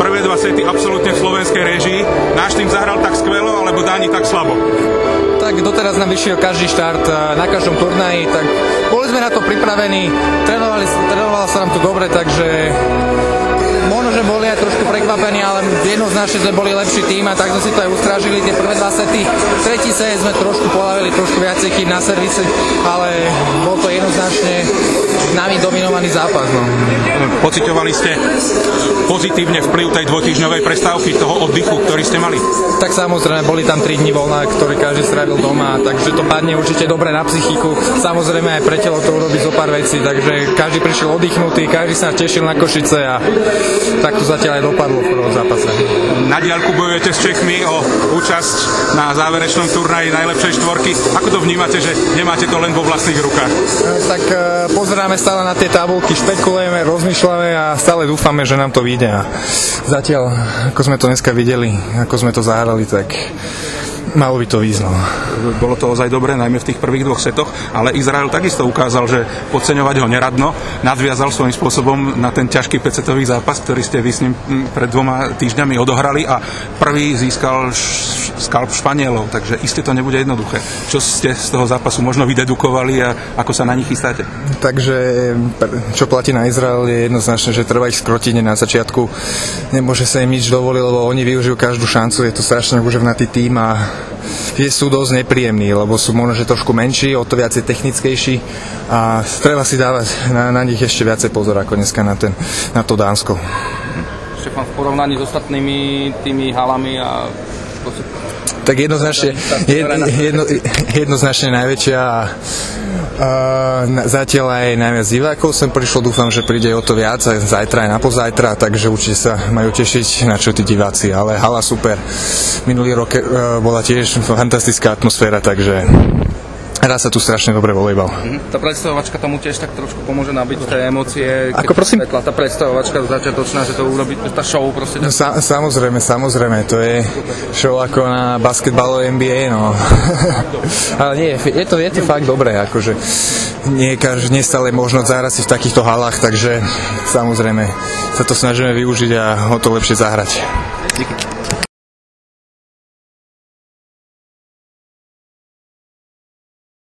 Prvé dva sety absolútne v slovenskej réžii. Náš tým zahral tak skvelo, alebo Dáni tak slabo? Tak doteraz nám vyšiel každý štart na každom turnaji, tak boli sme na to pripravení, trénovalo sa nám to dobre, takže možno, že boli aj trošku prekvapení, ale jednoznačne sme boli lepší tým a tak sme si to aj ustrážili tie prvé dva sety. Tretí set sme trošku polavili, trošku viacej kým na servise, ale bol to jednoznačne nami dominovaný zápas. No. Pociťovali ste pozitívne vplyv tej dvojtýždňovej prestávky, toho oddychu, ktorý ste mali? Tak samozrejme, boli tam 3 dni voľna, ktorý každý strávil doma, takže to padne určite dobre na psychiku. Samozrejme aj pre telo to urobí zo pár vecí, takže každý prišiel oddychnutý, každý sa tešil na Košice a tak to zatiaľ aj dopadlo v prvom zápase. Na diaľku bojujete s Čechmi o účasť na záverečnom turnaji najlepšej štvorky. Ako to vnímate, že nemáte to len vo vlastných rukách? Tak pozeráme stále na tie tabulky, špekulujeme, rozmýšľame a stále dúfame, že nám to vyjde. A zatiaľ, ako sme to dneska videli, ako sme to zahrali, tak malo by to význam. Bolo to ozaj dobré, najmä v tých prvých dvoch setoch, ale Izrael takisto ukázal, že podceňovať ho neradno, nadviazal svojím spôsobom na ten ťažký 5-setový zápas, ktorý ste vy s ním pred 2 týždňami odohrali a prvý získal skalp Španielov, takže iste to nebude jednoduché. Čo ste z toho zápasu možno vydedukovali a ako sa na nich chystáte? Takže čo platí na Izrael je jednoznačné, že treba ich skrotiť na začiatku. Nemôže sa im nič dovoliť, lebo oni využijú každú šancu, je to strašne úžasnatý tím a sú dosť nepríjemní, lebo sú možno že trošku menší, o to viacej technickejší a treba si dávať na nich ešte viacej pozor ako dneska na to Dánsko. Štefan, v porovnaní s ostatnými tými halami a tak jednoznačne najväčšia a zatiaľ aj najviac divákov sem prišlo, dúfam, že príde o to viac aj zajtra aj na pozajtra, takže určite sa majú tešiť na čo tí diváci, ale hala super. Minulý rok bola tiež fantastická atmosféra, takže hrá sa tu strašne dobre volejbal. Tá predstavovačka tomu tiež tak trošku pomôže nabiť tie emócie. Ako prosím? Tá predstavovačka začiatočná, že to urobí tá show proste. No, samozrejme, to je show ako na basketbalovej NBA, no. Ale nie, je to fakt dobré, akože nie stále možnosť zahrať si v takýchto halách, takže samozrejme sa to snažíme využiť a ho to lepšie zahrať. Díky.